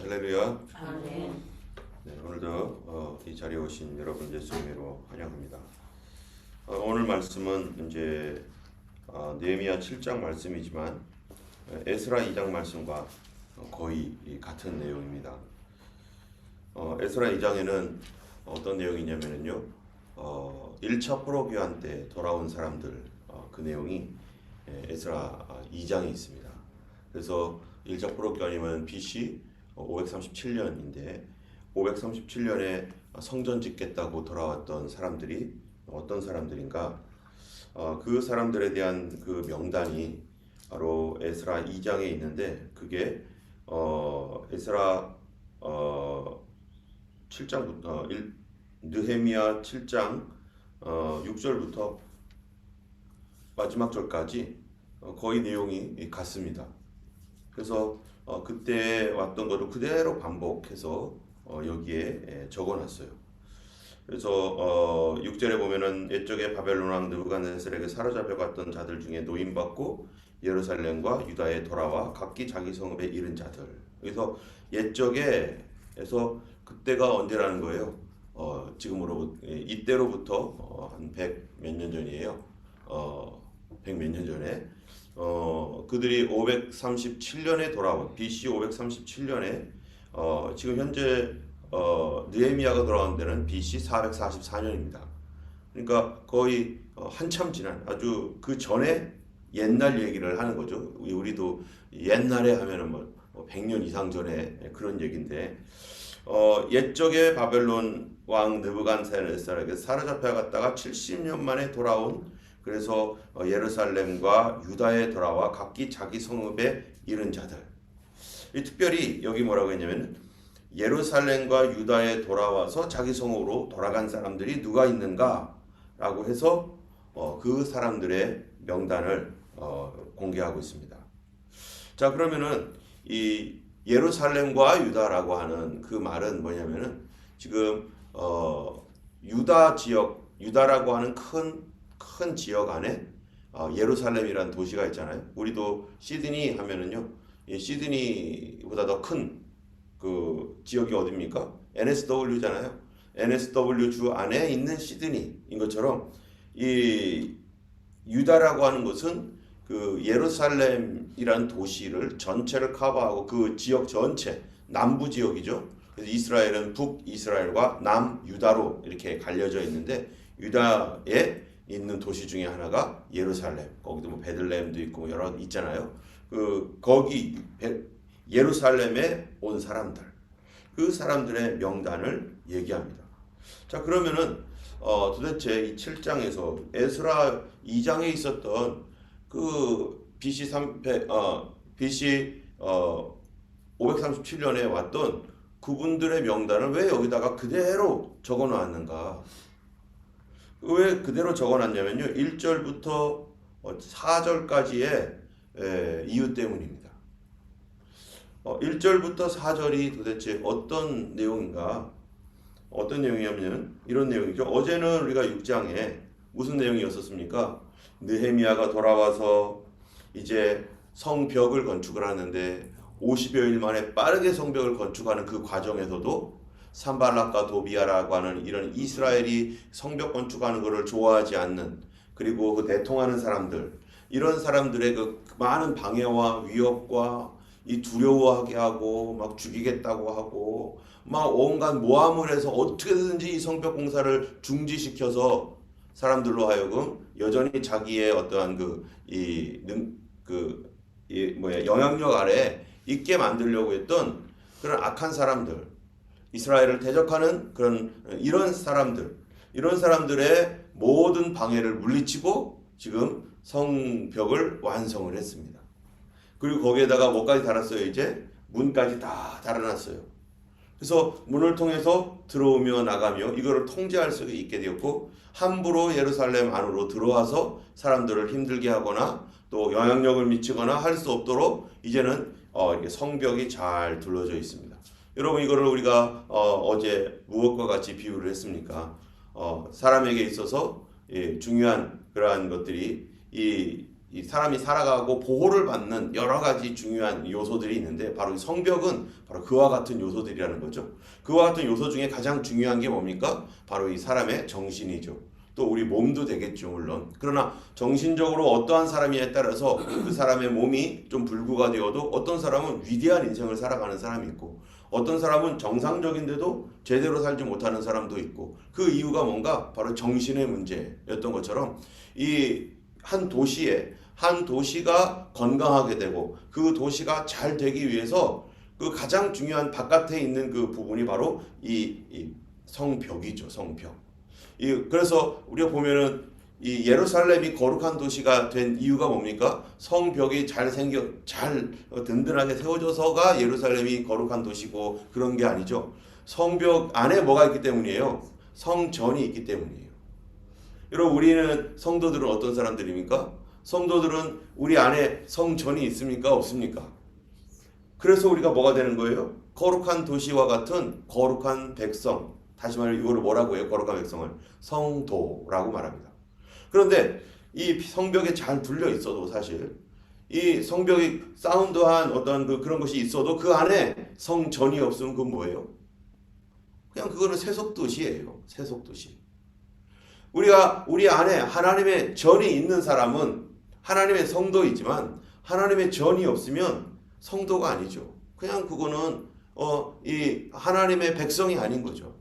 할렐루야. 아멘. 네, 오늘도 이 자리에 오신 여러분 예수님으로 환영합니다. 오늘 말씀은 이제 느헤미야 7장 말씀이지만 에스라 2장 말씀과 거의 같은 내용입니다. 에스라 2장에는 어떤 내용이냐면요, 1차 포로기한 때 돌아온 사람들 그 내용이 에스라 2장에 있습니다. 그래서 1차 포로기한이면 BC 537년인데 537년에 성전 짓겠다고 돌아왔던 사람들이 어떤 사람들인가? 그 사람들에 대한 그 명단이 바로 에스라 2장에 있는데 그게 에스라 7장부터 느헤미야 7장 6절부터 마지막 절까지 거의 내용이 같습니다. 그래서 그때 왔던 것을 그대로 반복해서 여기에 적어놨어요. 그래서 6절에 보면은 옛적에 바벨론 왕 느부갓네살에게 사로잡혀갔던 자들 중에 노임받고 예루살렘과 유다에 돌아와 각기 자기 성읍에 이른 자들. 그래서 옛적에에서 그때가 언제라는 거예요? 이때로부터 한 100 몇 년 전이에요. 100 몇 년 전에 그들이 537년에 돌아온 BC 537년에 지금 현재 느헤미야가 돌아온 데는 BC 444년입니다. 그러니까 거의 한참 지난 아주 그 전에 옛날 얘기를 하는 거죠. 우리도 옛날에 하면은 뭐 100년 이상 전에 그런 얘기인데 옛적에 바벨론 왕 느부갓네살에게 사로잡혀 갔다가 70년 만에 돌아온 그래서 예루살렘과 유다에 돌아와 각기 자기 성읍에 이른 자들. 특별히 여기 뭐라고 했냐면 예루살렘과 유다에 돌아와서 자기 성읍으로 돌아간 사람들이 누가 있는가라고 해서 그 사람들의 명단을 공개하고 있습니다. 자, 그러면은 이 예루살렘과 유다라고 하는 그 말은 뭐냐면은 지금 유다 지역, 유다라고 하는 큰 지역 안에 예루살렘이라는 도시가 있잖아요. 우리도 시드니 하면은요, 시드니보다 더 큰 그 지역이 어디입니까? NSW잖아요. NSW 주 안에 있는 시드니인 것처럼 이 유다라고 하는 것은 그 예루살렘이라는 도시를 전체를 커버하고 그 지역 전체 남부 지역이죠. 그래서 이스라엘은 북이스라엘과 남유다로 이렇게 갈려져 있는데 유다에 있는 도시 중에 하나가 예루살렘. 거기도 뭐 베들레헴도 있고 뭐 여러 있잖아요. 거기 예루살렘에 온 사람들, 그 사람들의 명단을 얘기합니다. 자, 그러면은 도대체 이 7장에서 에스라 2장에 있었던 그 BC 537년에 왔던 그분들의 명단을 왜 여기다가 그대로 적어 놨는가? 왜 그대로 적어놨냐면요, 1절부터 4절까지의 이유 때문입니다. 1절부터 4절이 도대체 어떤 내용인가? 어떤 내용이냐면 이런 내용이죠. 어제는 우리가 6장에 무슨 내용이었었습니까? 느헤미야가 돌아와서 이제 성벽을 건축을 하는데 50여일 만에 빠르게 성벽을 건축하는 그 과정에서도 산발락과 도비아라고 하는 이런 이스라엘이 성벽 건축하는 것을 좋아하지 않는, 그리고 그 대통하는 사람들, 이런 사람들의 그 많은 방해와 위협과 이 두려워하게 하고 막 죽이겠다고 하고 막 온갖 모함을 해서 어떻게든지 이 성벽 공사를 중지시켜서 사람들로 하여금 여전히 자기의 어떠한 영향력 아래 있게 만들려고 했던 그런 악한 사람들, 이스라엘을 대적하는 그런 이런 사람들의 모든 방해를 물리치고 지금 성벽을 완성을 했습니다. 그리고 거기에다가 뭐까지 달았어요? 이제 문까지 다 달아놨어요. 그래서 문을 통해서 들어오며 나가며 이거를 통제할 수 있게 되었고, 함부로 예루살렘 안으로 들어와서 사람들을 힘들게 하거나 또 영향력을 미치거나 할 수 없도록 이제는 이렇게 성벽이 잘 둘러져 있습니다. 여러분, 이거를 우리가 어제 무엇과 같이 비유를 했습니까? 사람에게 있어서 중요한 그러한 것들이 이 이 사람이 살아가고 보호를 받는 여러 가지 중요한 요소들이 있는데 바로 이 성벽은 바로 그와 같은 요소들이라는 거죠. 그와 같은 요소 중에 가장 중요한 게 뭡니까? 바로 이 사람의 정신이죠. 또 우리 몸도 되겠죠, 물론. 그러나 정신적으로 어떠한 사람이냐에 따라서 그 사람의 몸이 좀 불구가 되어도 어떤 사람은 위대한 인생을 살아가는 사람이 있고 어떤 사람은 정상적인데도 제대로 살지 못하는 사람도 있고 그 이유가 뭔가 바로 정신의 문제였던 것처럼 이 한 도시가 건강하게 되고 그 도시가 잘 되기 위해서 그 가장 중요한 바깥에 있는 그 부분이 바로 이 성벽이죠. 성벽. 그래서 우리가 보면은 이 예루살렘이 거룩한 도시가 된 이유가 뭡니까? 성벽이 잘 든든하게 세워져서가 예루살렘이 거룩한 도시고 그런 게 아니죠. 성벽 안에 뭐가 있기 때문이에요? 성전이 있기 때문이에요. 여러분 우리는 성도들은 어떤 사람들입니까? 성도들은 우리 안에 성전이 있습니까? 없습니까? 그래서 우리가 뭐가 되는 거예요? 거룩한 도시와 같은 거룩한 백성. 다시 말해 이거를 뭐라고 해요? 거룩한 백성을 성도라고 말합니다. 그런데 이 성벽에 잘 둘려 있어도 사실 이 성벽이 사운드한 어떤 그런 것이 있어도 그 안에 성전이 없으면 그건 뭐예요? 그냥 그거는 세속도시예요. 세속도시. 우리가 우리 안에 하나님의 전이 있는 사람은 하나님의 성도이지만 하나님의 전이 없으면 성도가 아니죠. 그냥 그거는 이 하나님의 백성이 아닌 거죠.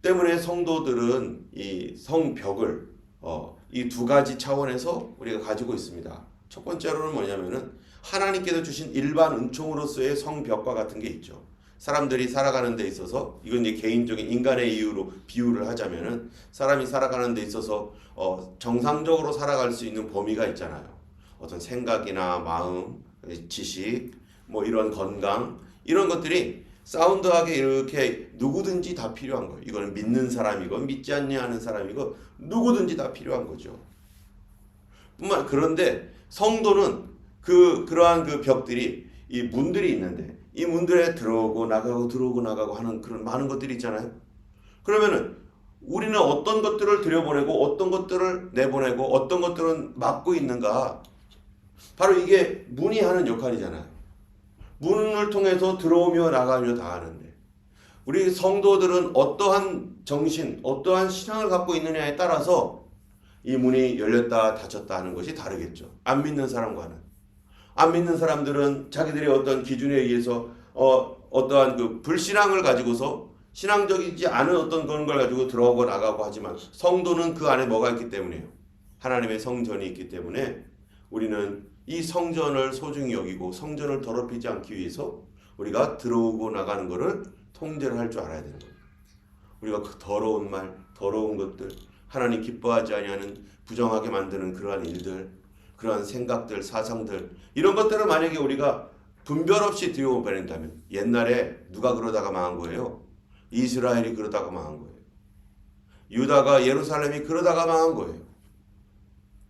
때문에 성도들은 이 성벽을 이 두 가지 차원에서 우리가 가지고 있습니다. 첫 번째로는 뭐냐면은 하나님께서 주신 일반 은총으로서의 성벽과 같은 게 있죠. 사람들이 살아가는 데 있어서 이건 이제 개인적인 인간의 이유로 비유를 하자면은 사람이 살아가는 데 있어서 정상적으로 살아갈 수 있는 범위가 있잖아요. 어떤 생각이나 마음, 지식, 뭐 이런 건강 이런 것들이 사운드하게 이렇게 누구든지 다 필요한 거예요. 이거는 믿는 사람이고 믿지 않는 사람이고 누구든지 다 필요한 거죠. 그런데 성도는 그러한 그 벽들이 이 문들이 있는데 이 문들에 들어오고 나가고 하는 그런 많은 것들이 있잖아요. 그러면은 우리는 어떤 것들을 들여보내고 어떤 것들을 내보내고 어떤 것들은 막고 있는가? 바로 이게 문이 하는 역할이잖아요. 문을 통해서 들어오며 나가며 다 하는데 우리 성도들은 어떠한 정신, 어떠한 신앙을 갖고 있느냐에 따라서 이 문이 열렸다 닫혔다 하는 것이 다르겠죠. 안 믿는 사람과는. 안 믿는 사람들은 자기들의 어떤 기준에 의해서 어떠한 그 불신앙을 가지고서 신앙적이지 않은 어떤 그런 걸 가지고 들어오고 나가고 하지만 성도는 그 안에 뭐가 있기 때문이에요. 하나님의 성전이 있기 때문에 우리는 이 성전을 소중히 여기고 성전을 더럽히지 않기 위해서 우리가 들어오고 나가는 것을 통제를 할 줄 알아야 되는 거예요. 우리가 그 더러운 말, 더러운 것들, 하나님 기뻐하지 아니하는 부정하게 만드는 그러한 일들, 그러한 생각들, 사상들 이런 것들을 만약에 우리가 분별 없이 들여버린다면 옛날에 누가 그러다가 망한 거예요? 이스라엘이 그러다가 망한 거예요. 유다가 예루살렘이 그러다가 망한 거예요.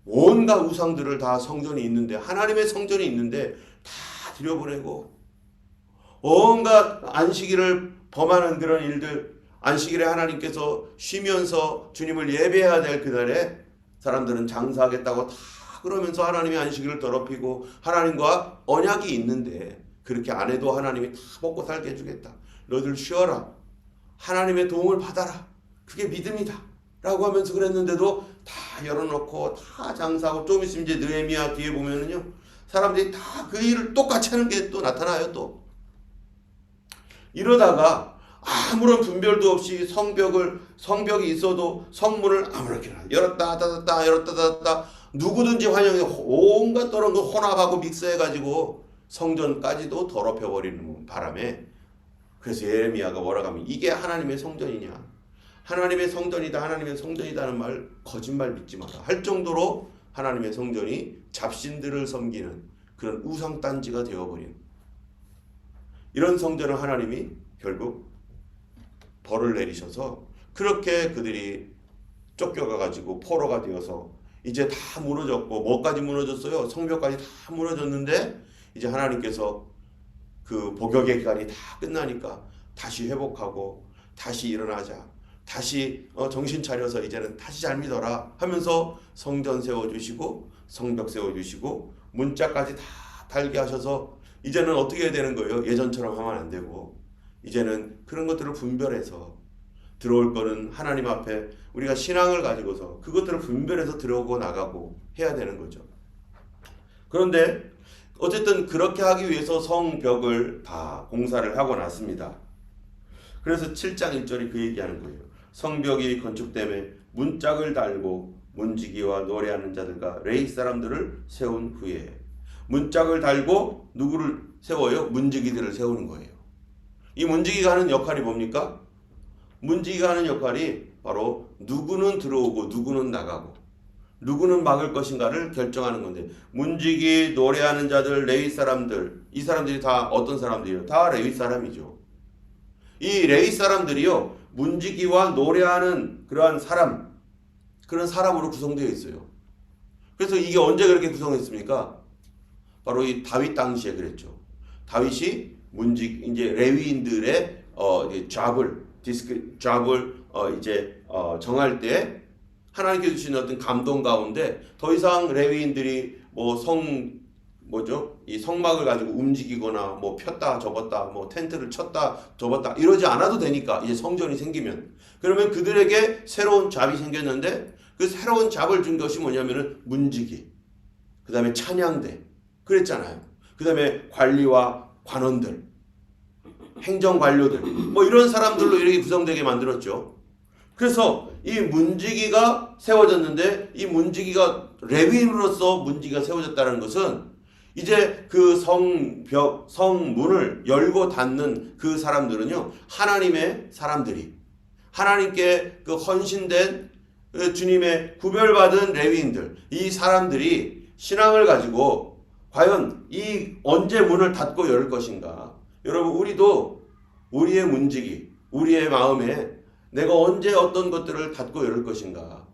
온갖 우상들을 다 성전이 있는데 하나님의 성전이 있는데 다 들여보내고 온갖 안식일을 범하는 그런 일들 안식일에 하나님께서 쉬면서 주님을 예배해야 될 그날에 사람들은 장사하겠다고 다 그러면서 하나님의 안식일을 더럽히고 하나님과 언약이 있는데 그렇게 안 해도 하나님이 다 먹고 살게 해주겠다. 너희들 쉬어라. 하나님의 도움을 받아라. 그게 믿음이다. 라고 하면서 그랬는데도 다 열어놓고 다 장사하고 좀 있으면 이제 느헤미야 뒤에 보면은요 사람들이 다 그 일을 똑같이 하는 게 또 나타나요. 또 이러다가 아무런 분별도 없이 성벽이 있어도 성문을 아무렇게나 열었다 닫았다 열었다 닫았다 누구든지 환영해 온갖 더러운 거 혼합하고 믹스해가지고 성전까지도 더럽혀버리는 바람에 그래서 예레미야가 뭐라고 하면 이게 하나님의 성전이냐 하나님의 성전이다 하나님의 성전이다는 말 거짓말 믿지 마라 할 정도로 하나님의 성전이 잡신들을 섬기는 그런 우상단지가 되어버린 이런 성전을 하나님이 결국 벌을 내리셔서 그렇게 그들이 쫓겨가가지고 포로가 되어서 이제 다 무너졌고 뭐까지 무너졌어요? 성벽까지 다 무너졌는데 이제 하나님께서 그 복역의 기간이 다 끝나니까 다시 회복하고 다시 일어나자 다시 정신 차려서 이제는 다시 잘 믿어라 하면서 성전 세워주시고 성벽 세워주시고 문짝까지 다 달게 하셔서 이제는 어떻게 해야 되는 거예요? 예전처럼 하면 안 되고 이제는 그런 것들을 분별해서 들어올 거는 하나님 앞에 우리가 신앙을 가지고서 그것들을 분별해서 들어오고 나가고 해야 되는 거죠. 그런데 어쨌든 그렇게 하기 위해서 성벽을 다 공사를 하고 났습니다. 그래서 7장 1절이 그 얘기하는 거예요. 성벽이 건축됨에 문짝을 달고 문지기와 노래하는 자들과 레위 사람들을 세운 후에 문짝을 달고 누구를 세워요? 문지기들을 세우는 거예요. 이 문지기가 하는 역할이 뭡니까? 문지기가 하는 역할이 바로 누구는 들어오고 누구는 나가고 누구는 막을 것인가를 결정하는 건데 문지기, 노래하는 자들, 레위 사람들 이 사람들이 다 어떤 사람들이에요? 다 레위 사람이죠. 이 레위 사람들이요 문지기와 노래하는 그러한 사람 그런 사람으로 구성되어 있어요. 그래서 이게 언제 그렇게 구성했습니까? 바로 이 다윗 당시에 그랬죠. 다윗이 이제 레위인들의 잡을 정할 때 하나님께서 주신 어떤 감동 가운데 더 이상 레위인들이 이 성막을 가지고 움직이거나 폈다 접었다 텐트를 쳤다 접었다 이러지 않아도 되니까 이제 성전이 생기면 그러면 그들에게 새로운 잡이 생겼는데 그 새로운 잡을 준 것이 뭐냐면은 문지기 그 다음에 찬양대 그랬잖아요. 그 다음에 관리와 관원들 행정관료들 이런 사람들로 이렇게 구성되게 만들었죠. 그래서 이 문지기가 세워졌는데 이 문지기가 레위인으로서 문지기가 세워졌다는 것은 이제 그 성문을 열고 닫는 그 사람들은요 하나님의 사람들이 하나님께 그 헌신된 주님의 구별받은 레위인들 이 사람들이 신앙을 가지고 과연 이 언제 문을 닫고 열 것인가. 여러분 우리도 우리의 문지기 우리의 마음에 내가 언제 어떤 것들을 닫고 열 것인가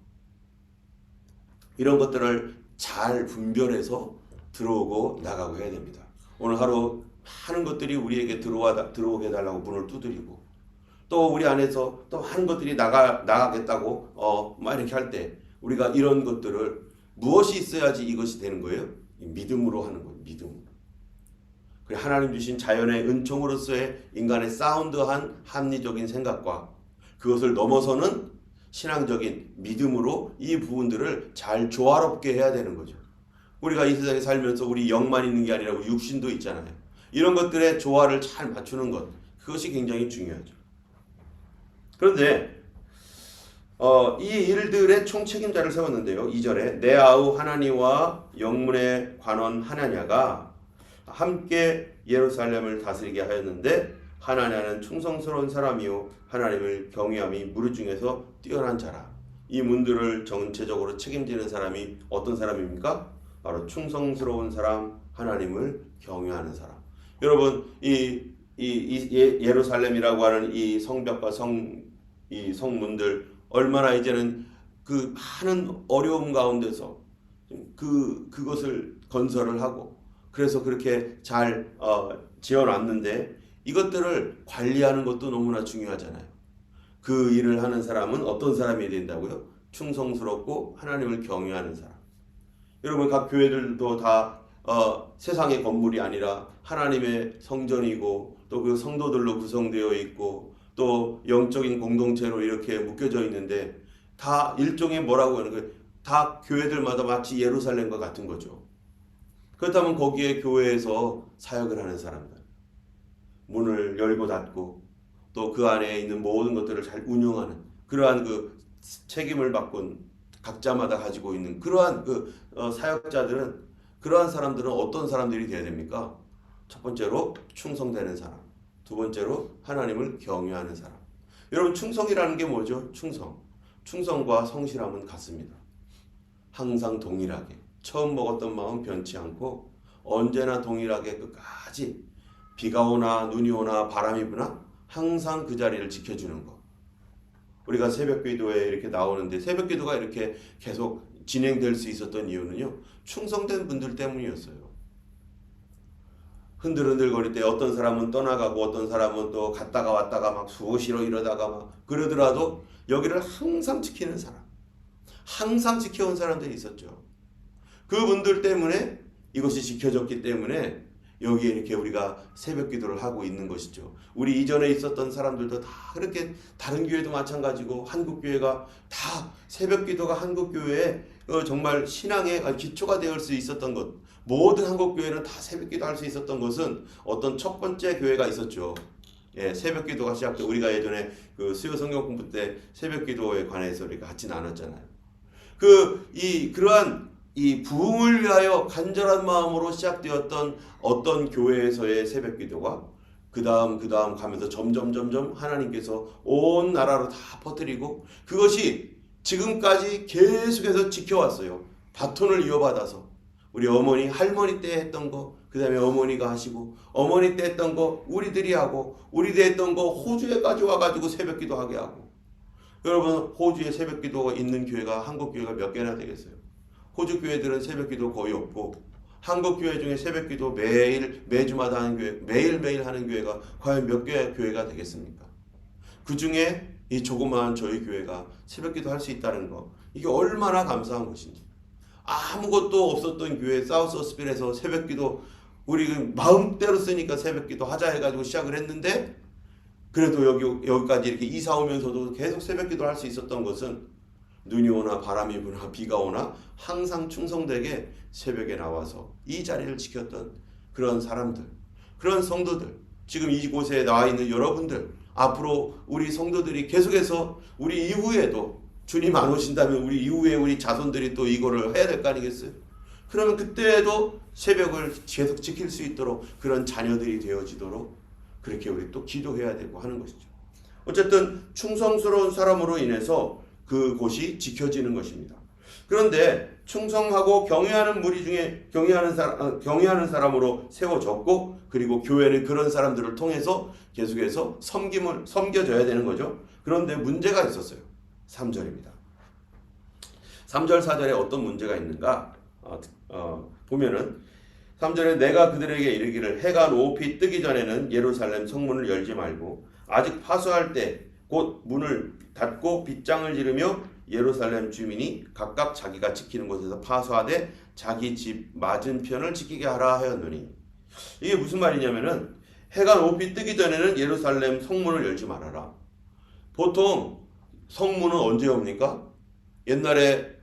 이런 것들을 잘 분별해서 들어오고 나가고 해야 됩니다. 오늘 하루 많은 것들이 우리에게 들어오게 해달라고 문을 두드리고 또 우리 안에서 또 많은 것들이 나가겠다고 막 이렇게 할 때 우리가 이런 것들을 무엇이 있어야지 이것이 되는 거예요? 믿음으로 하는 거예요. 믿음으로. 그래 하나님 주신 자연의 은총으로서의 인간의 사운드한 합리적인 생각과 그것을 넘어서는 신앙적인 믿음으로 이 부분들을 잘 조화롭게 해야 되는 거죠. 우리가 이 세상에 살면서 우리 영만 있는 게 아니라 우리 육신도 있잖아요. 이런 것들의 조화를 잘 맞추는 것 그것이 굉장히 중요하죠. 그런데 이 일들의 총책임자를 세웠는데요. 2절에 내 아우 하나니와 영문의 관원 하나냐가 함께 예루살렘을 다스리게 하였는데 하나냐는 충성스러운 사람이요 하나님을 경외함이 무리 중에서 뛰어난 자라. 이 문들을 전체적으로 책임지는 사람이 어떤 사람입니까? 바로 충성스러운 사람, 하나님을 경외하는 사람. 여러분 예루살렘이라고 하는 이 성벽과 이 성문들 얼마나 이제는 그 많은 어려움 가운데서 그것을 건설을 하고 그래서 그렇게 잘 지어놨는데 이것들을 관리하는 것도 너무나 중요하잖아요. 그 일을 하는 사람은 어떤 사람이 된다고요? 충성스럽고 하나님을 경외하는 사람. 여러분 각 교회들도 다 세상의 건물이 아니라 하나님의 성전이고 또 그 성도들로 구성되어 있고 또 영적인 공동체로 이렇게 묶여져 있는데 다 일종의 뭐라고 하는 거예요? 다 교회들마다 마치 예루살렘과 같은 거죠. 그렇다면 거기에 교회에서 사역을 하는 사람들 문을 열고 닫고 또 그 안에 있는 모든 것들을 잘 운영하는 그러한 그 책임을 맡고 각자마다 가지고 있는 그러한 그 사역자들은 그러한 사람들은 어떤 사람들이 되어야 됩니까? 첫 번째로 충성되는 사람, 두 번째로 하나님을 경외하는 사람. 여러분 충성이라는 게 뭐죠? 충성과 성실함은 같습니다. 항상 동일하게 처음 먹었던 마음 변치 않고 언제나 동일하게 끝까지 비가 오나 눈이 오나 바람이 부나 항상 그 자리를 지켜주는 것. 우리가 새벽기도에 이렇게 나오는데 새벽기도가 이렇게 계속 진행될 수 있었던 이유는요. 충성된 분들 때문이었어요. 흔들흔들거릴 때 어떤 사람은 떠나가고 어떤 사람은 또 갔다가 왔다가 막 수시로 이러다가 막 그러더라도 여기를 항상 지키는 사람, 항상 지켜온 사람들이 있었죠. 그분들 때문에 이것이 지켜졌기 때문에 여기에 이렇게 우리가 새벽 기도를 하고 있는 것이죠. 우리 이전에 있었던 사람들도 다 그렇게 다른 교회도 마찬가지고 한국 교회가 다 새벽 기도가 한국 교회에 정말 신앙의 기초가 되을 수 있었던 것. 모든 한국 교회는 다 새벽 기도 할 수 있었던 것은 어떤 첫 번째 교회가 있었죠. 예, 새벽 기도가 시작돼. 우리가 예전에 그 수요 성경 공부 때 새벽 기도에 관해서 우리가 같이 나눴잖아요. 그러한 이 부흥을 위하여 간절한 마음으로 시작되었던 어떤 교회에서의 새벽 기도가 그 다음 가면서 점점 하나님께서 온 나라로 다 퍼뜨리고 그것이 지금까지 계속해서 지켜왔어요. 바톤을 이어받아서 우리 어머니 할머니 때 했던 거 그 다음에 어머니가 하시고 어머니 때 했던 거 우리들이 하고 우리 때 했던 거 호주에까지 와가지고 새벽 기도하게 하고 여러분 호주에 새벽 기도가 있는 교회가 한국 교회가 몇 개나 되겠어요? 호주 교회들은 새벽 기도 거의 없고 한국 교회 중에 새벽 기도 매주마다 하는 교회 매일매일 하는 교회가 과연 몇 개의 교회가 되겠습니까? 그 중에 이 조그마한 저희 교회가 새벽 기도 할 수 있다는 거 이게 얼마나 감사한 것인지 아무것도 없었던 교회 사우스 호스필에서 새벽 기도 우리 마음대로 쓰니까 새벽 기도 하자 해가지고 시작을 했는데 그래도 여기까지 이렇게 이사 오면서도 계속 새벽 기도를 할 수 있었던 것은 눈이 오나 바람이 부나 비가 오나 항상 충성되게 새벽에 나와서 이 자리를 지켰던 그런 사람들, 그런 성도들, 지금 이곳에 나와 있는 여러분들, 앞으로 우리 성도들이 계속해서 우리 이후에도 주님 안 오신다면 우리 이후에 우리 자손들이 또 이거를 해야 될 거 아니겠어요? 그러면 그때에도 새벽을 계속 지킬 수 있도록 그런 자녀들이 되어지도록 그렇게 우리 또 기도해야 되고 하는 것이죠. 어쨌든 충성스러운 사람으로 인해서 그곳이 지켜지는 것입니다. 그런데 충성하고 경외하는 무리 중에 경외하는 사람으로 세워졌고 그리고 교회는 그런 사람들을 통해서 계속해서 섬겨져야 되는 거죠. 그런데 문제가 있었어요. 3절입니다. 3절 4절에 어떤 문제가 있는가 보면은 3절에 내가 그들에게 이르기를 해가 높이 뜨기 전에는 예루살렘 성문을 열지 말고 아직 파수할 때 곧 문을 닫고 빗장을 지르며 예루살렘 주민이 각각 자기가 지키는 곳에서 파수하되 자기 집 맞은편을 지키게 하라 하였노니 이게 무슨 말이냐면은 해가 높이 뜨기 전에는 예루살렘 성문을 열지 말아라. 보통 성문은 언제 엽니까? 옛날에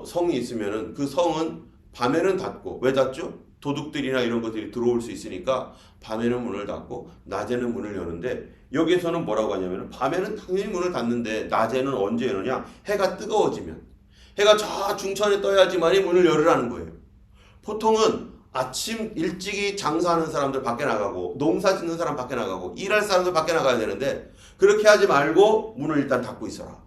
성이 있으면은 그 성은 밤에는 닫고 왜 닫죠? 도둑들이나 이런 것들이 들어올 수 있으니까 밤에는 문을 닫고 낮에는 문을 여는데 여기에서는 뭐라고 하냐면 밤에는 당연히 문을 닫는데 낮에는 언제 여느냐? 해가 뜨거워지면 해가 저 중천에 떠야지만이 문을 열으라는 거예요. 보통은 아침 일찍이 장사하는 사람들 밖에 나가고 농사 짓는 사람 밖에 나가고 일할 사람들 밖에 나가야 되는데 그렇게 하지 말고 문을 일단 닫고 있어라.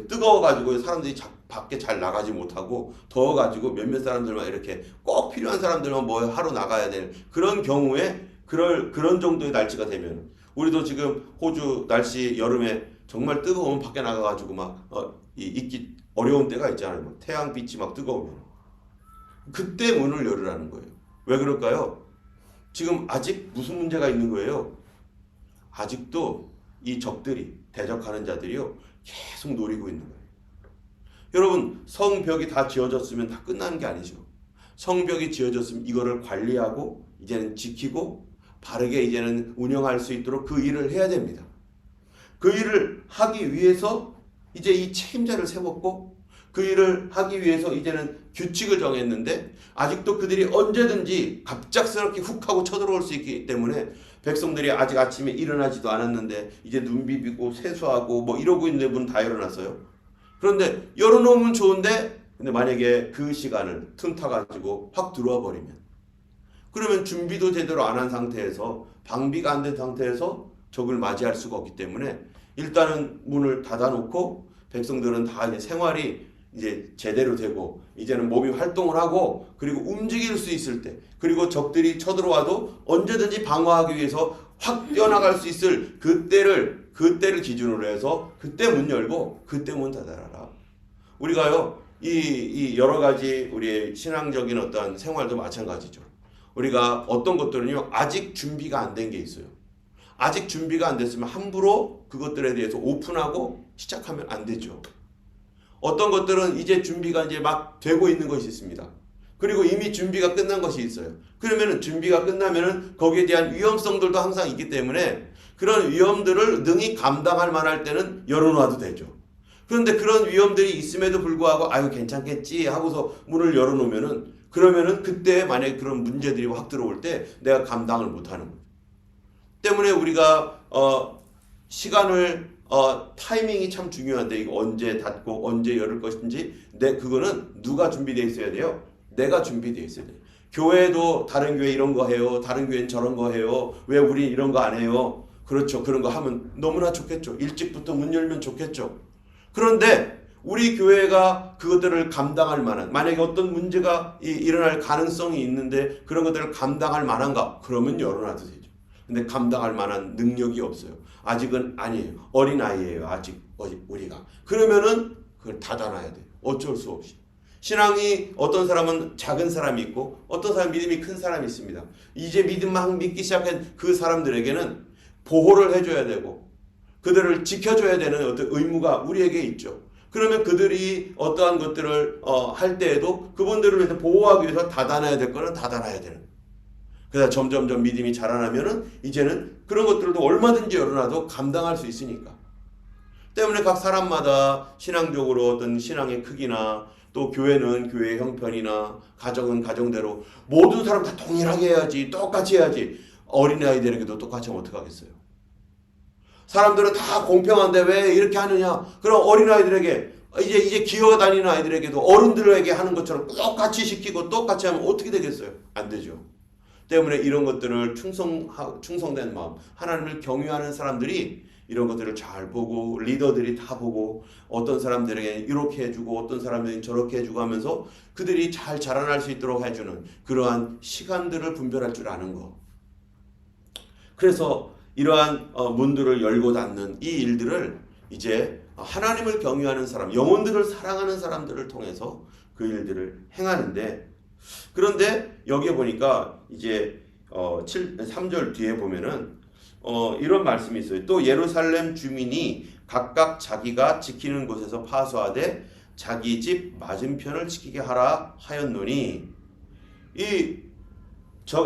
뜨거워가지고 사람들이 밖에 잘 나가지 못하고 더워가지고 몇몇 사람들만 이렇게 꼭 필요한 사람들만 뭐 하러 나가야 될 그런 경우에 그런 정도의 날씨가 되면 우리도 지금 호주 날씨 여름에 정말 뜨거우면 밖에 나가가지고 막 있기 어려운 때가 있잖아요. 뭐 태양빛이 막 뜨거우면 그때 문을 열으라는 거예요. 왜 그럴까요? 지금 아직 무슨 문제가 있는 거예요? 아직도 이 적들이 대적하는 자들이요 계속 노리고 있는 거예요. 여러분 성벽이 다 지어졌으면 다 끝나는 게 아니죠. 성벽이 지어졌으면 이거를 관리하고 이제는 지키고 바르게 이제는 운영할 수 있도록 그 일을 해야 됩니다. 그 일을 하기 위해서 이제 이 책임자를 세웠고 그 일을 하기 위해서 이제는 규칙을 정했는데 아직도 그들이 언제든지 갑작스럽게 훅 하고 쳐들어올 수 있기 때문에 백성들이 아직 아침에 일어나지도 않았는데 이제 눈 비비고 세수하고 뭐 이러고 있는데 문 다 열어놨어요. 그런데 열어놓으면 좋은데 근데 만약에 그 시간을 틈타가지고 확 들어와 버리면 그러면 준비도 제대로 안 한 상태에서 방비가 안 된 상태에서 적을 맞이할 수가 없기 때문에 일단은 문을 닫아놓고 백성들은 다 이제 생활이 이제 제대로 되고 이제는 몸이 활동을 하고 그리고 움직일 수 있을 때 그리고 적들이 쳐들어와도 언제든지 방어하기 위해서 확 뛰어나갈 수 있을 그때를 기준으로 해서 그때 문 열고 그때 문 닫아라. 우리가요 이 여러 가지 우리의 신앙적인 어떤 생활도 마찬가지죠. 우리가 어떤 것들은요 아직 준비가 안 된 게 있어요. 아직 준비가 안 됐으면 함부로 그것들에 대해서 오픈하고 시작하면 안 되죠. 어떤 것들은 이제 준비가 이제 막 되고 있는 것이 있습니다. 그리고 이미 준비가 끝난 것이 있어요. 그러면은 준비가 끝나면은 거기에 대한 위험성들도 항상 있기 때문에 그런 위험들을 능히 감당할 만할 때는 열어놔도 되죠. 그런데 그런 위험들이 있음에도 불구하고 아유 괜찮겠지 하고서 문을 열어놓으면은 그러면은 그때 만약에 그런 문제들이 확 들어올 때 내가 감당을 못하는 거예요. 때문에 우리가 시간을 타이밍이 참 중요한데 이거 언제 닫고 언제 열을 것인지 그거는 누가 준비되어 있어야 돼요? 내가 준비되어 있어야 돼요. 교회도 다른 교회 이런 거 해요. 다른 교회는 저런 거 해요. 왜 우리 이런 거 안 해요? 그렇죠. 그런 거 하면 너무나 좋겠죠. 일찍부터 문 열면 좋겠죠. 그런데 우리 교회가 그것들을 감당할 만한 만약에 어떤 문제가 일어날 가능성이 있는데 그런 것들을 감당할 만한가? 그러면 열어놔도 되죠. 근데 감당할 만한 능력이 없어요. 아직은 아니에요. 어린아이예요. 아직 우리가. 그러면은 그걸 닫아놔야 돼요. 어쩔 수 없이. 신앙이 어떤 사람은 작은 사람이 있고 어떤 사람은 믿음이 큰 사람이 있습니다. 이제 믿음만 믿기 시작한 그 사람들에게는 보호를 해줘야 되고 그들을 지켜줘야 되는 어떤 의무가 우리에게 있죠. 그러면 그들이 어떠한 것들을 할 때에도 그분들을 위해서 보호하기 위해서 닫아놔야 될 거는 닫아놔야 되는. 그래서 점점점 믿음이 자라나면은 이제는 그런 것들도 얼마든지 열어놔도 감당할 수 있으니까. 때문에 각 사람마다 신앙적으로 어떤 신앙의 크기나 또 교회는 교회의 형편이나 가정은 가정대로 모든 사람 다 동일하게 해야지 똑같이 해야지 어린아이들에게도 똑같이 하면 어떡하겠어요. 사람들은 다 공평한데 왜 이렇게 하느냐. 그럼 어린아이들에게 이제 기어 다니는 아이들에게도 어른들에게 하는 것처럼 똑같이 시키고 똑같이 하면 어떻게 되겠어요. 안 되죠. 때문에 이런 것들을 충성된 마음 하나님을 경외하는 사람들이 이런 것들을 잘 보고 리더들이 다 보고 어떤 사람들에게 이렇게 해주고 어떤 사람들이 저렇게 해주고 하면서 그들이 잘 자라날 수 있도록 해주는 그러한 시간들을 분별할 줄 아는 거. 그래서 이러한 문들을 열고 닫는 이 일들을 이제 하나님을 경외하는 사람, 영혼들을 사랑하는 사람들을 통해서 그 일들을 행하는데 그런데 여기에 보니까 이제 3절 뒤에 보면은 이런 말씀이 있어요. 또 예루살렘 주민이 각각 자기가 지키는 곳에서 파수하되 자기 집 맞은편을 지키게 하라 하였노니 이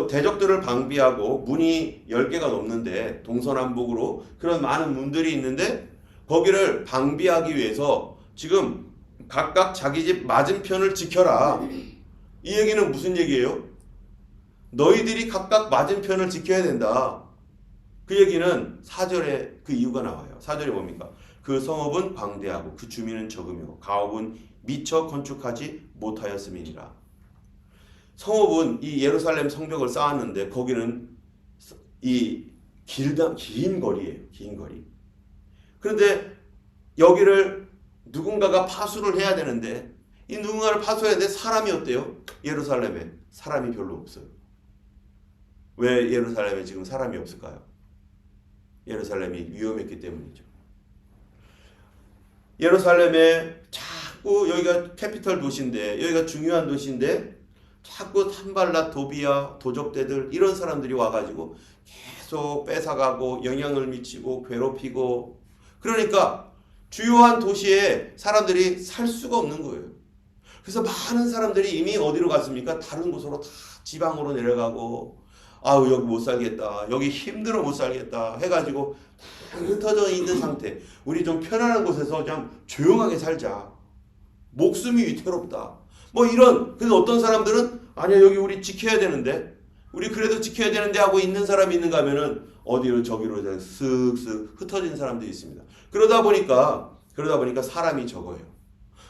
대적들을 방비하고 문이 10개가 넘는데 동서남북으로 그런 많은 문들이 있는데 거기를 방비하기 위해서 지금 각각 자기 집 맞은편을 지켜라. 이 얘기는 무슨 얘기예요? 너희들이 각각 맞은편을 지켜야 된다. 그 얘기는 4절에 그 이유가 나와요. 4절에 뭡니까? 그 성읍은 광대하고 그 주민은 적으며 가옥은 미처 건축하지 못하였음이니라. 성읍은 이 예루살렘 성벽을 쌓았는데 거기는 이 긴 거리예요. 긴 거리. 그런데 여기를 누군가가 파수를 해야 되는데 이 누군가를 파수해야 되는데 사람이 어때요? 예루살렘에 사람이 별로 없어요. 왜 예루살렘에 지금 사람이 없을까요? 예루살렘이 위험했기 때문이죠. 예루살렘에 자꾸 여기가 캐피털 도시인데 여기가 중요한 도시인데 자꾸 산발랏 도비아 도적대들 이런 사람들이 와가지고 계속 뺏어가고 영향을 미치고 괴롭히고 그러니까 주요한 도시에 사람들이 살 수가 없는 거예요. 그래서 많은 사람들이 이미 어디로 갔습니까? 다른 곳으로 다 지방으로 내려가고 아우 여기 못 살겠다 여기 힘들어 못 살겠다 해가지고 다 흩어져 있는 상태. 우리 좀 편안한 곳에서 좀 조용하게 살자. 목숨이 위태롭다. 뭐 이런. 그래서 어떤 사람들은 아니야 여기 우리 지켜야 되는데 우리 그래도 지켜야 되는데 하고 있는 사람이 있는가 하면은 어디로 저기로 쓱쓱 흩어진 사람들이 있습니다. 그러다 보니까 사람이 적어요.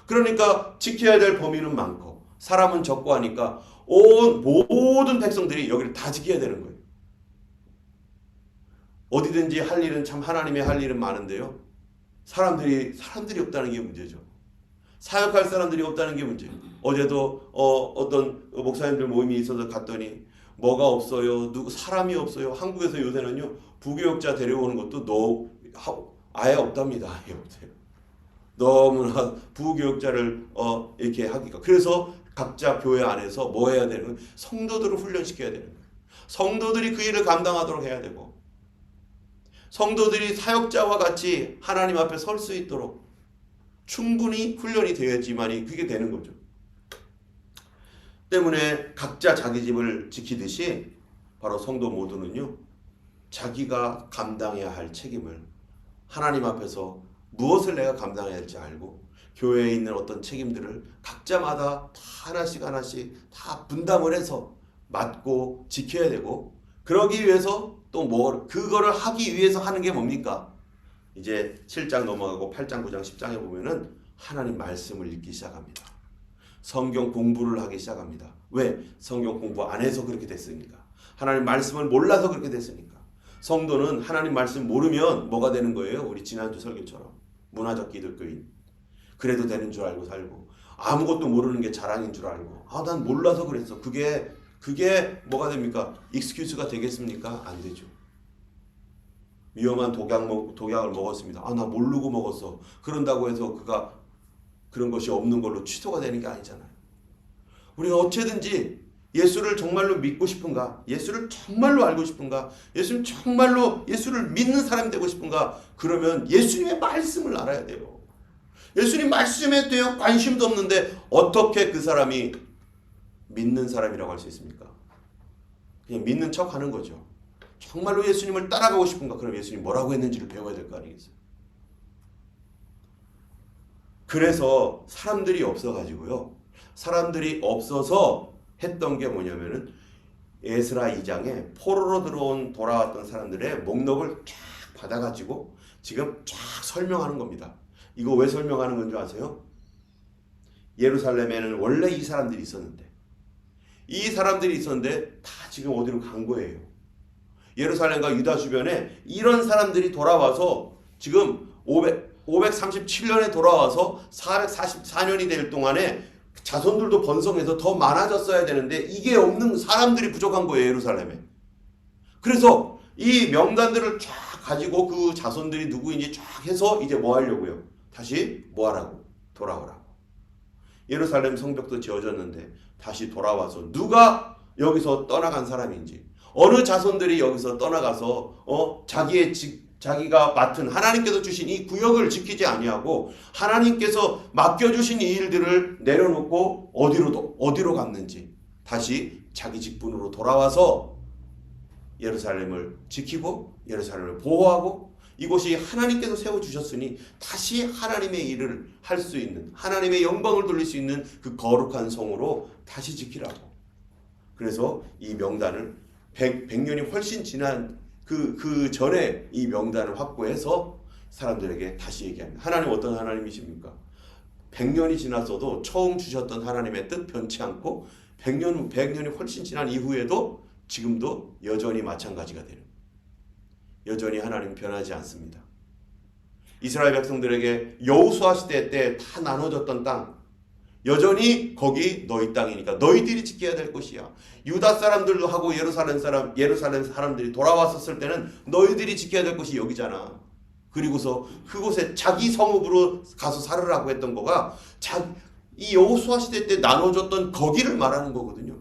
그러니까 지켜야 될 범위는 많고 사람은 적고 하니까 모든 백성들이 여기를 다 지켜야 되는 거예요. 어디든지 할 일은 참 하나님의 할 일은 많은데요. 사람들이 없다는 게 문제죠. 사역할 사람들이 없다는 게 문제예요. 어제도 어떤 목사님들 모임이 있어서 갔더니 뭐가 없어요. 사람이 없어요. 한국에서 요새는요. 부교역자 데려오는 것도 아예 없답니다. 아예 없어요. 너무나 부교역자를 이렇게 하기가. 그래서 각자 교회 안에서 뭐 해야 되는 거예요? 성도들을 훈련시켜야 되는 거예요. 성도들이 그 일을 감당하도록 해야 되고 성도들이 사역자와 같이 하나님 앞에 설 수 있도록 충분히 훈련이 되어야지만이 그게 되는 거죠. 때문에 각자 자기 집을 지키듯이 바로 성도 모두는요, 자기가 감당해야 할 책임을 하나님 앞에서 무엇을 내가 감당해야 할지 알고 교회에 있는 어떤 책임들을 각자마다 다 하나씩 다 분담을 해서 맡고 지켜야 되고, 그러기 위해서 또 그거를 하기 위해서 하는 게 뭡니까? 이제 7장 넘어가고 8장, 9장, 10장에 보면은 하나님 말씀을 읽기 시작합니다. 성경 공부를 하기 시작합니다. 왜? 성경 공부 안 해서 그렇게 됐으니까. 하나님 말씀을 몰라서 그렇게 됐으니까. 성도는 하나님 말씀 모르면 뭐가 되는 거예요? 우리 지난주 설교처럼 문화적 기독교인. 그래도 되는 줄 알고 살고 아무것도 모르는 게 자랑인 줄 알고 난 몰라서 그랬어. 그게 뭐가 됩니까? 익스큐즈가 되겠습니까? 안 되죠. 위험한 독약을 먹었습니다. 나 모르고 먹었어. 그런다고 해서 그가 그런 것이 없는 걸로 취소가 되는 게 아니잖아요. 우리가 어쨌든지 예수를 정말로 믿고 싶은가? 예수를 정말로 알고 싶은가? 예수를 정말로 예수를 믿는 사람이 되고 싶은가? 그러면 예수님의 말씀을 알아야 돼요. 예수님 말씀에 대해 관심도 없는데 어떻게 그 사람이 믿는 사람이라고 할 수 있습니까? 그냥 믿는 척 하는 거죠. 정말로 예수님을 따라가고 싶은가? 그럼 예수님 뭐라고 했는지를 배워야 될 거 아니겠어요? 그래서 사람들이 없어가지고요. 사람들이 없어서 했던 게 뭐냐면은 에스라 2장에 포로로 돌아왔던 사람들의 목록을 쫙 받아가지고 지금 쫙 설명하는 겁니다. 이거 왜 설명하는 건지 아세요? 예루살렘에는 원래 이 사람들이 있었는데 다 지금 어디로 간 거예요. 예루살렘과 유다 주변에 이런 사람들이 돌아와서 지금 537년에 돌아와서 444년이 될 동안에 자손들도 번성해서 더 많아졌어야 되는데 이게 없는 사람들이 부족한 거예요. 예루살렘에. 그래서 이 명단들을 쫙 가지고 그 자손들이 누구인지 쫙 해서 이제 뭐 하려고요? 다시 뭐 하라고? 돌아오라고. 예루살렘 성벽도 지어졌는데 다시 돌아와서 누가 여기서 떠나간 사람인지, 어느 자손들이 여기서 떠나가서 자기가 맡은 하나님께서 주신 이 구역을 지키지 아니하고 하나님께서 맡겨주신 이 일들을 내려놓고 어디로 갔는지 다시 자기 직분으로 돌아와서 예루살렘을 지키고 예루살렘을 보호하고, 이곳이 하나님께서 세워주셨으니 다시 하나님의 일을 할 수 있는, 하나님의 영광을 돌릴 수 있는 그 거룩한 성으로 다시 지키라고. 그래서 이 명단을 100년이 훨씬 지난 그 전에 이 명단을 확보해서 사람들에게 다시 얘기합니다. 하나님 어떤 하나님이십니까? 100년이 지났어도 처음 주셨던 하나님의 뜻 변치 않고 100년이 훨씬 지난 이후에도 지금도 여전히 마찬가지가 되는, 여전히 하나님 변하지 않습니다. 이스라엘 백성들에게 여호수아 시대 때 다 나눠졌던 땅, 여전히 거기 너희 땅이니까 너희들이 지켜야 될 것이야. 유다 사람들도 하고 예루살렘 사람들이 돌아왔었을 때는 너희들이 지켜야 될 것이 여기잖아. 그리고서 그곳에 자기 성읍으로 가서 살으라고 했던 거가 이 여호수아 시대 때 나눠졌던 거기를 말하는 거거든요.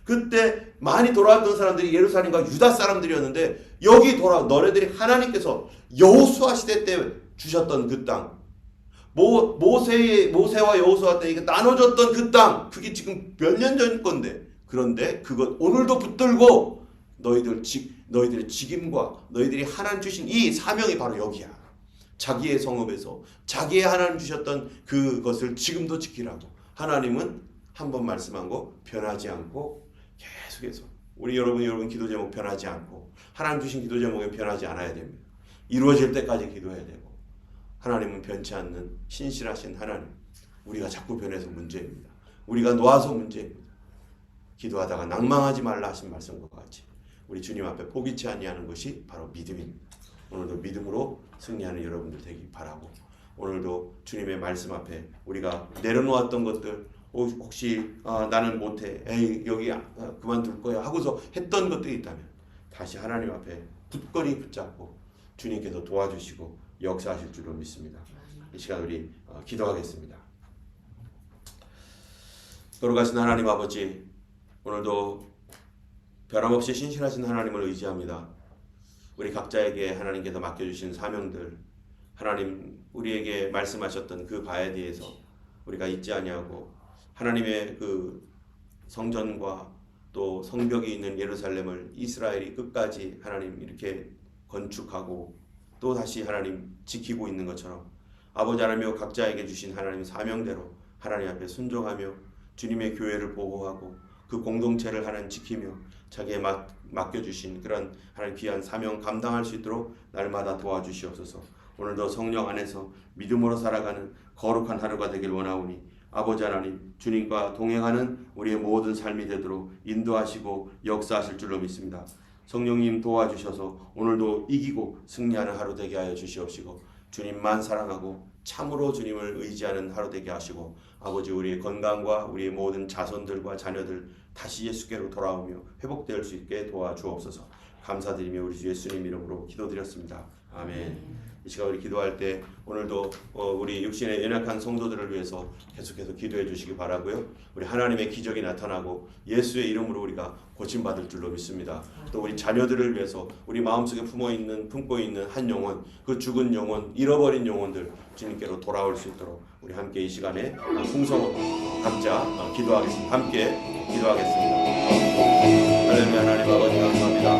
그때 많이 돌아왔던 사람들이 예루살렘과 유다 사람들이었는데 여기 너네들이 하나님께서 여호수아 시대 때 주셨던 그 땅, 모세와 여호수아 때 나눠졌던 그 땅, 그게 지금 몇 년 전 건데, 그런데 그것 오늘도 붙들고 너희들의 직임과 너희들이 하나님 주신 이 사명이 바로 여기야. 자기의 성읍에서 자기의 하나님 주셨던 그것을 지금도 지키라고. 하나님은 한 번 말씀한 거 변하지 않고 계속해서 여러분 기도 제목 변하지 않고 하나님 주신 기도 제목에 변하지 않아야 됩니다. 이루어질 때까지 기도해야 되고, 하나님은 변치 않는 신실하신 하나님, 우리가 자꾸 변해서 문제입니다. 우리가 놓아서 문제입니다. 기도하다가 낭망하지 말라 하신 말씀과 같이 우리 주님 앞에 포기치 아니하는 것이 바로 믿음입니다. 오늘도 믿음으로 승리하는 여러분들 되기 바라고, 오늘도 주님의 말씀 앞에 우리가 내려놓았던 것들, 혹시 나는 못해, 여기 그만둘 거야 하고서 했던 것들이 있다면 다시 하나님 앞에 굳건히 붙잡고 주님께서 도와주시고 역사하실 줄로 믿습니다. 이 시간 우리 기도하겠습니다. 걸어가신 하나님 아버지, 오늘도 변함없이 신실하신 하나님을 의지합니다. 우리 각자에게 하나님께서 맡겨주신 사명들, 하나님 우리에게 말씀하셨던 그 바에 대해서 우리가 잊지 아니하고 하나님의 그 성전과 또 성벽이 있는 예루살렘을 이스라엘이 끝까지 하나님 이렇게 건축하고 또 다시 하나님 지키고 있는 것처럼 아버지 하나님여 각자에게 주신 하나님의 사명대로 하나님 앞에 순종하며 주님의 교회를 보호하고 그 공동체를 하나님 지키며 자기의 맡겨주신 그런 하나님 귀한 사명 감당할 수 있도록 날마다 도와주시옵소서. 오늘도 성령 안에서 믿음으로 살아가는 거룩한 하루가 되길 원하오니 아버지 하나님 주님과 동행하는 우리의 모든 삶이 되도록 인도하시고 역사하실 줄로 믿습니다. 성령님 도와주셔서 오늘도 이기고 승리하는 하루 되게 하여 주시옵시고 주님만 사랑하고 참으로 주님을 의지하는 하루 되게 하시고 아버지 우리의 건강과 우리의 모든 자손들과 자녀들 다시 예수께로 돌아오며 회복될 수 있게 도와주옵소서. 감사드리며 우리 주 예수님 이름으로 기도드렸습니다. 아멘. 이 시간 우리 기도할 때 오늘도 우리 육신의 연약한 성도들을 위해서 계속해서 기도해 주시기 바라고요. 우리 하나님의 기적이 나타나고 예수의 이름으로 우리가 고침받을 줄로 믿습니다. 또 우리 자녀들을 위해서 우리 마음속에 품고 있는 한 영혼, 그 죽은 영혼, 잃어버린 영혼들 주님께로 돌아올 수 있도록 우리 함께 이 시간에 풍성으로 각자 기도하겠습니다. 함께 기도하겠습니다. 하나님 아버지 감사합니다.